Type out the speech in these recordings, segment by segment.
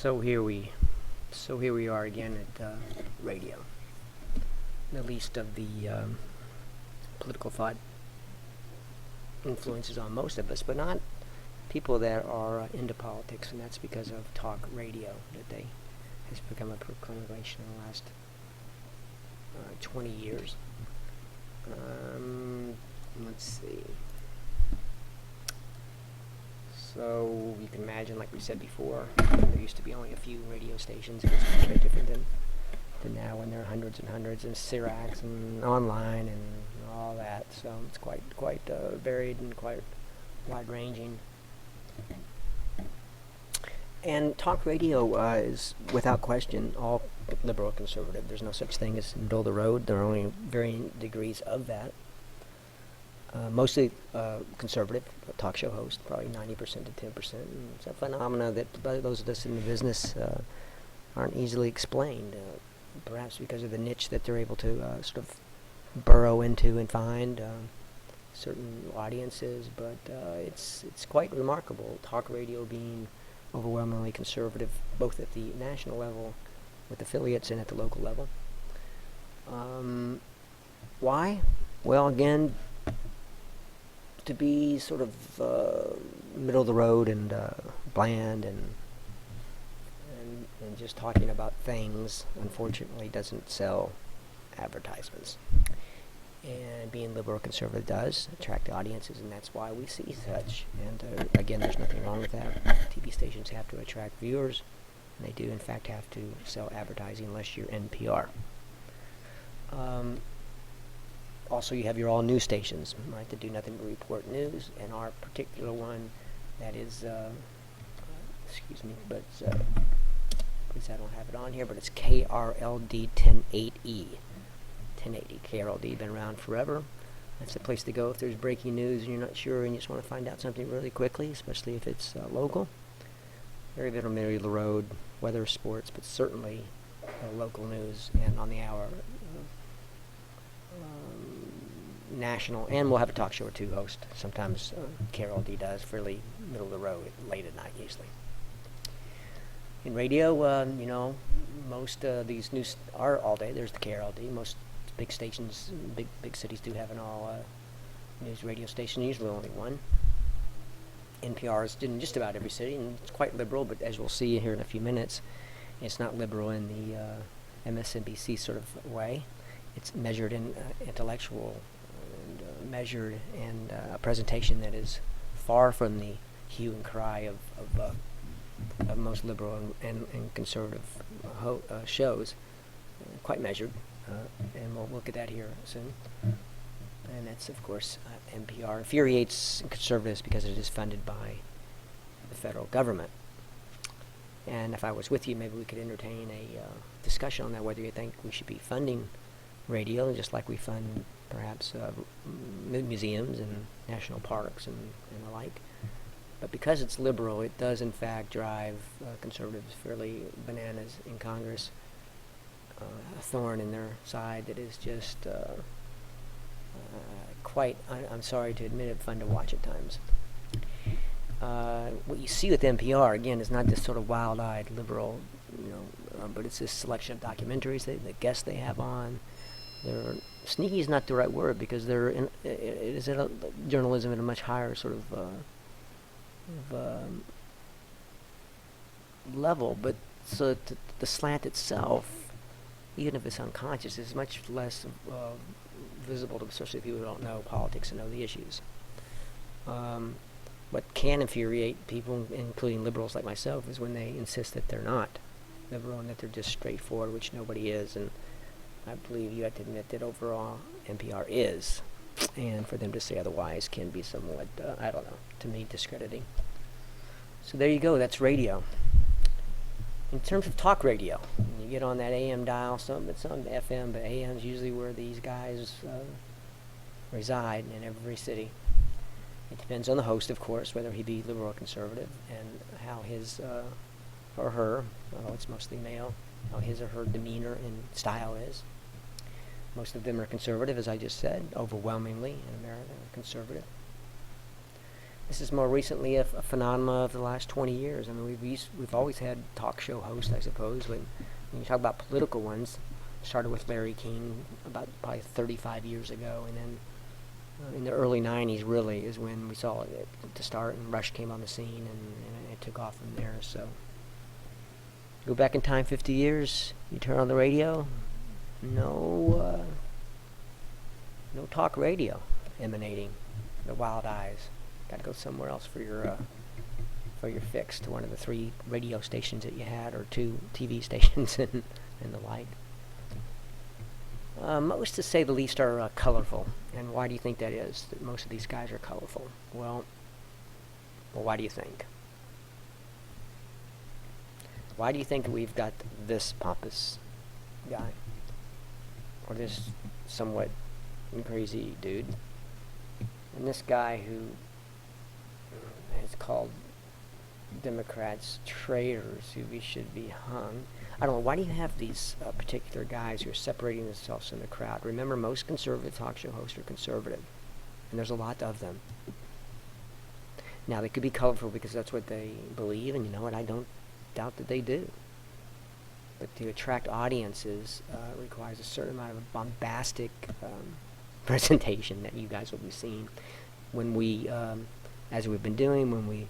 So here we, so here we are again at radio. The least of the political thought influences on most of us, but not people that are into politics, and that's because of talk radio that they has become a proclamation in the last 20 years. Let's see. So you can imagine, like we said before, there used to be only a few radio stations. It was very different than now, when there are hundreds and hundreds, and Siracs and online and all that. So it's quite varied and quite wide-ranging. And talk radio is, without question, all liberal conservative. There's no such thing as middle of the road. There are only varying degrees of that. Mostly conservative talk show host, probably 90% to 10%. And it's a phenomena that those of us in the business aren't easily explained, perhaps because of the niche that they're able to sort of burrow into and find certain audiences. But it's quite remarkable, talk radio being overwhelmingly conservative, both at the national level with affiliates and at the local level. Why? Well, again, to be sort of middle of the road and bland and just talking about things, unfortunately, doesn't sell advertisements. And being liberal or conservative does attract audiences, and that's why we see such. And again, there's nothing wrong with that. TV stations have to attract viewers, and they do, in fact, have to sell advertising unless you're NPR. Also, you have your all news stations, right, that do nothing but report news, and our particular one that is, excuse me, but please, I don't have it on here, but it's KRLD 1080. 1080 KRLD, been around forever. That's the place to go if there's breaking news and you're not sure and you just want to find out something really quickly, especially if it's local. Very middle of the road, weather, sports, but certainly local news and on the hour. National, and we'll have a talk show or two host. Sometimes KRLD does, fairly middle of the road, late at night usually. In radio, you know, most these news are all day. There's the KRLD. Most big stations, big cities do have an all news radio station, usually only one. NPR is in just about every city, and it's quite liberal, but as we'll see here in a few minutes, it's not liberal in the MSNBC sort of way. It's measured in intellectual and measured and a presentation that is far from the hue and cry of most liberal and conservative shows. Quite measured, and we'll look at that here soon. And that's, of course, NPR. Infuriates conservatives because it is funded by the federal government. And if I was with you, maybe we could entertain a discussion on that, whether you think we should be funding radio, just like we fund perhaps museums and national parks and the like. But because it's liberal, it does in fact drive conservatives fairly bananas in Congress. A thorn in their side that is just quite, I'm sorry to admit it, fun to watch at times. What you see with NPR, again, is not this sort of wild-eyed liberal, you know, but it's this selection of documentaries, the guests they have on. They're sneaky is not the right word, because it is journalism at a much higher sort of level, but so the slant itself, even if it's unconscious, is much less visible to especially people who don't know politics and know the issues. What can infuriate people, including liberals like myself, is when they insist that they're not liberal and that they're just straightforward, which nobody is. And I believe you have to admit that overall NPR is, and for them to say otherwise can be somewhat, I don't know, to me, discrediting. So there you go, that's radio. In terms of talk radio, you get on that AM dial, some FM, but AM is usually where these guys reside in every city. It depends on the host, of course, whether he be liberal or conservative, and how his or her, although it's mostly male, how his or her demeanor and style is. Most of them are conservative, as I just said, overwhelmingly in America, conservative. This is more recently a phenomena of the last 20 years. I mean, we've always had talk show hosts, I suppose. When you talk about political ones, started with Larry King about probably 35 years ago, and then in the early 90s really is when we saw it to start, and Rush came on the scene, and it took off from there. So go back in time 50 years, you turn on the radio, no talk radio emanating the Wild Eyes. Got to go somewhere else for your fix, to one of the 3 radio stations that you had, or 2 TV stations and the like. Most, to say the least, are colorful. And why do you think that is, that most of these guys are colorful? Well, why do you think? Why do you think we've got this pompous guy? Or this somewhat crazy dude? And this guy who has called Democrats traitors who should be hung. I don't know, why do you have these particular guys who are separating themselves from the crowd? Remember, most conservative talk show hosts are conservative, and there's a lot of them. Now, they could be colorful because that's what they believe, and you know what, I don't doubt that they do. But to attract audiences requires a certain amount of bombastic presentation that you guys will be seeing when we, as we've been doing, when we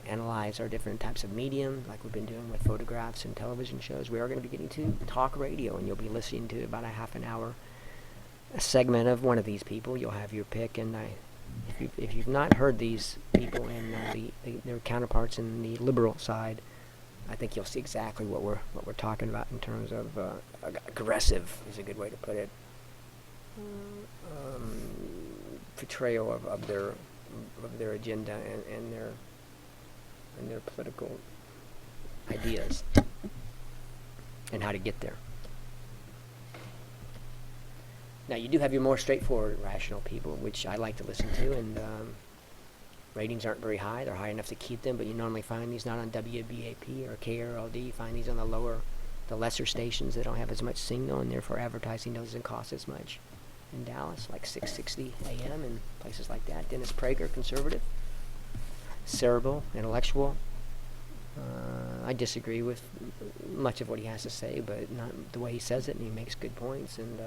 analyze our different types of medium, like we've been doing with photographs and television shows. We are going to be getting to talk radio, and you'll be listening to about a half an hour a segment of one of these people. You'll have your pick, and if you've not heard these people and their counterparts in the liberal side, I think you'll see exactly what we're talking about in terms of aggressive is a good way to put it. Portrayal of their agenda and their political ideas and how to get there. Now, you do have your more straightforward, rational people, which I like to listen to, and ratings aren't very high. They're high enough to keep them, but you normally find these not on WBAP or KRLD. You find these on the lesser stations that don't have as much signal, and therefore advertising doesn't cost as much. In Dallas, like 660 AM and places like that. Dennis Prager, conservative. Cerebral, intellectual. I disagree with much of what he has to say, but not the way he says it, and he makes good points, and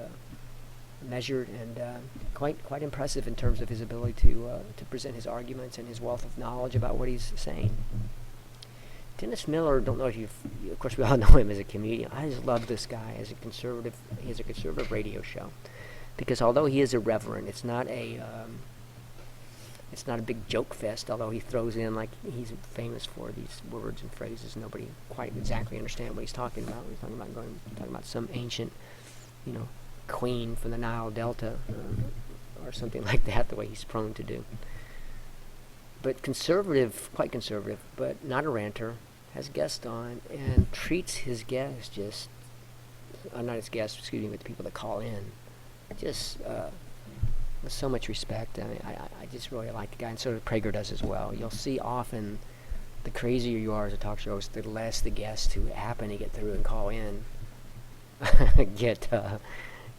measured, and quite impressive in terms of his ability to present his arguments and his wealth of knowledge about what he's saying. Dennis Miller, don't know if of course we all know him as a comedian. I just love this guy as a conservative. He has a conservative radio show, because although he is irreverent, it's not a big joke fest, although he throws in, like, he's famous for these words and phrases nobody quite exactly understand what he's talking about. He's talking about some ancient, queen from the Nile Delta, or something like that, the way he's prone to do. But conservative, quite conservative, but not a ranter, has guests on and treats his guests not his guests, excuse me, but the people that call in, just with so much respect. I mean, I just really like the guy, and so Prager does as well. You'll see often the crazier you are as a talk show host, the less the guests who happen to get through and call in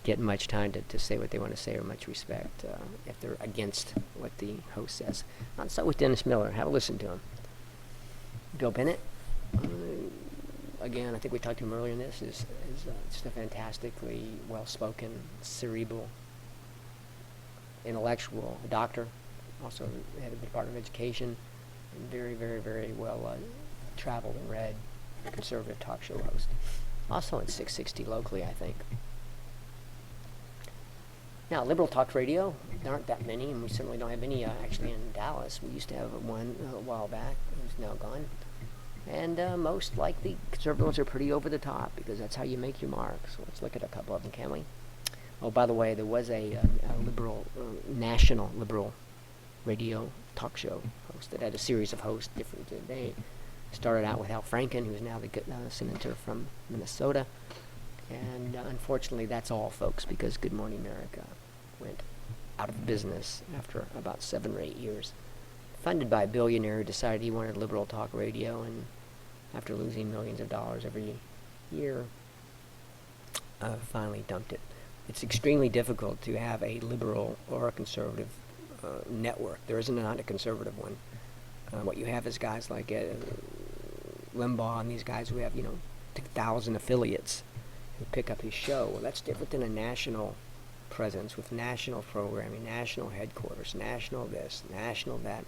get much time to say what they want to say, or much respect if they're against what the host says. Not so with Dennis Miller. Have a listen to him. Bill Bennett, again, I think we talked to him earlier in this, is just a fantastically well-spoken, cerebral, intellectual, a doctor, also head of the Department of Education, and very, very, very well traveled and read conservative talk show host. Also at 660 locally, I think. Now, liberal talk radio, there aren't that many, and we certainly don't have any actually in Dallas. We used to have one a while back, who's now gone. And most, like the conservative ones, are pretty over the top, because that's how you make your mark. So let's look at a couple of them, can we? Oh, by the way, there was a liberal, national liberal radio talk show host that had a series of hosts different. They started out with Al Franken, who is now the senator from Minnesota. And unfortunately, that's all, folks, because Good Morning America went out of business after about 7 or 8 years. Funded by a billionaire who decided he wanted liberal talk radio, and after losing millions of dollars every year, finally dumped it. It's extremely difficult to have a liberal or a conservative network. There isn't not a conservative one. What you have is guys like Limbaugh and these guys who have 2,000 affiliates who pick up his show. Well, that's different than a national presence with national programming, national headquarters, national this, national that.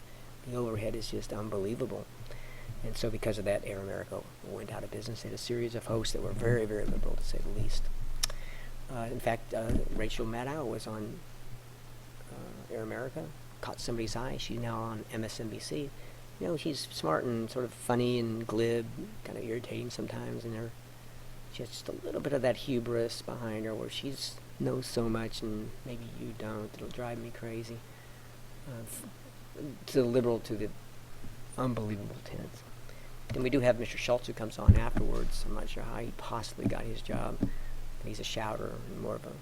The overhead is just unbelievable. And so because of that, Air America went out of business. They had a series of hosts that were very, very liberal, to say the least. In fact, Rachel Maddow was on Air America, caught somebody's eye. She's now on MSNBC. She's smart and sort of funny and glib, kind of irritating sometimes, and she has just a little bit of that hubris behind her where she knows so much and maybe you don't. It'll drive me crazy. To the liberal, to the unbelievable tense. Then we do have Mr. Schultz who comes on afterwards. I'm not sure how he possibly got his job. He's a shouter and more of a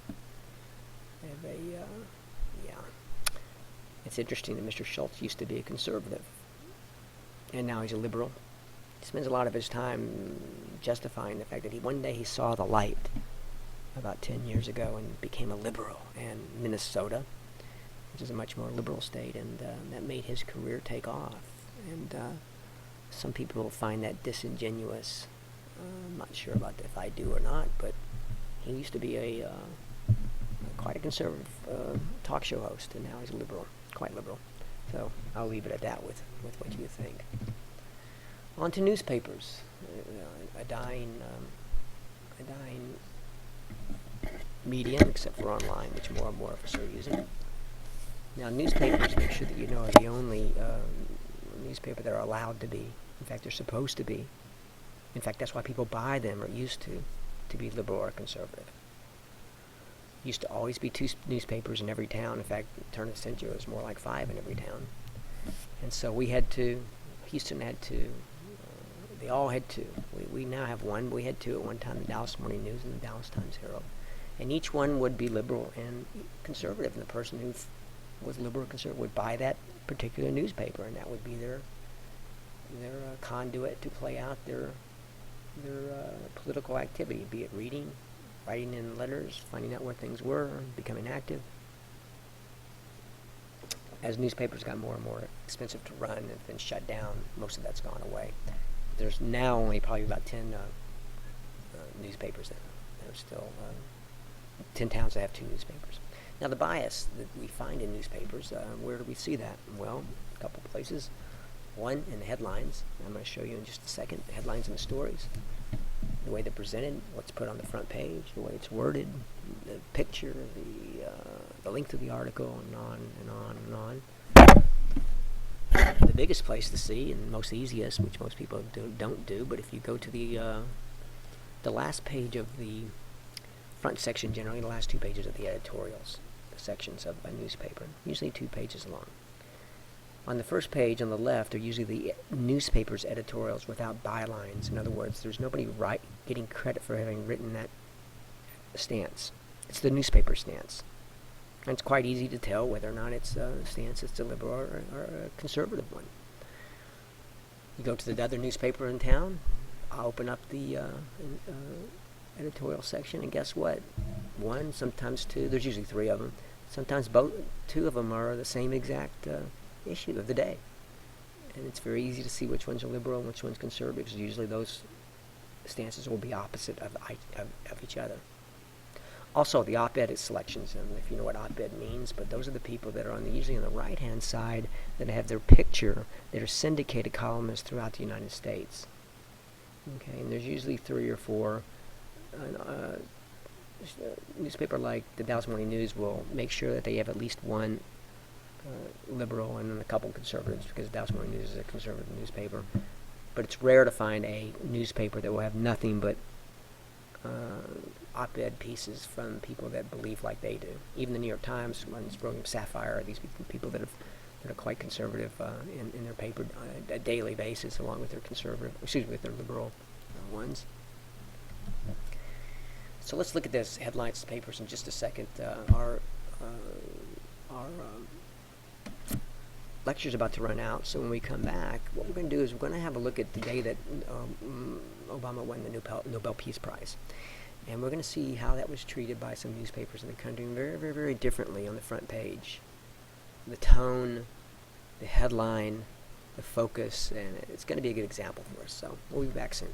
It's interesting that Mr. Schultz used to be a conservative, and now he's a liberal. He spends a lot of his time justifying the fact that one day he saw the light about 10 years ago and became a liberal in Minnesota, which is a much more liberal state, and that made his career take off. And some people find that disingenuous. I'm not sure about if I do or not, but he used to be quite a conservative talk show host, and now he's a liberal, quite liberal. So I'll leave it at that with what you think. On to newspapers. A dying medium, except for online, which more and more of us are using. Now, newspapers, make sure that you know, are the only newspaper that are allowed to be. In fact, they're supposed to be. In fact, that's why people buy them, or used to be liberal or conservative. Used to always be 2 newspapers in every town. In fact, turn of the century, it was more like 5 in every town. And so Houston had 2. They all had 2. We now have 1. We had 2 at one time, the Dallas Morning News and the Dallas Times-Herald. And each one would be liberal and conservative. And the person who was liberal or conservative would buy that particular newspaper, and that would be their conduit to play out their political activity, be it reading, writing in letters, finding out where things were, becoming active. As newspapers got more and more expensive to run and have been shut down, most of that's gone away. There's now only probably about 10 newspapers that are still 10 towns that have 2 newspapers. Now, the bias that we find in newspapers, where do we see that? Well, a couple places. One, in the headlines. I'm going to show you in just a second the headlines and the stories, the way they're presented, what's put on the front page, the way it's worded, the picture, the length of the article, and on and on and on. The biggest place to see, and most easiest, which most people don't do, but if you go to the last page of the front section, generally the last 2 pages of the editorials, the sections of a newspaper, usually 2 pages long. On the first page on the left are usually the newspaper's editorials without bylines. In other words, there's nobody getting credit for having written that stance. It's the newspaper stance. And it's quite easy to tell whether or not it's a stance that's a liberal or a conservative one. You go to the other newspaper in town, I'll open up the editorial section, and guess what? 1, sometimes 2, there's usually 3 of them. Sometimes 2 of them are the same exact issue of the day. And it's very easy to see which ones are liberal and which ones conservative, because usually those stances will be opposite of each other. Also, the op-ed selections, and if you know what op-ed means, but those are the people that are usually on the right-hand side that have their picture, that are syndicated columnists throughout the United States. Okay, and there's usually 3 or 4. Newspaper like the Dallas Morning News will make sure that they have at least 1 liberal and then a couple conservatives, because Dallas Morning News is a conservative newspaper. But it's rare to find a newspaper that will have nothing but op-ed pieces from people that believe like they do. Even the New York Times, William Safire, these people that are quite conservative in their paper on a daily basis, along with with their liberal ones. So let's look at this headlines papers in just a second. Our lecture's about to run out, so when we come back, what we're going to do is we're going to have a look at the day that Obama won the Nobel Peace Prize. And we're going to see how that was treated by some newspapers in the country very, very, very differently on the front page. the tone, the headline, the focus, and it's going to be a good example for us. So we'll be back soon.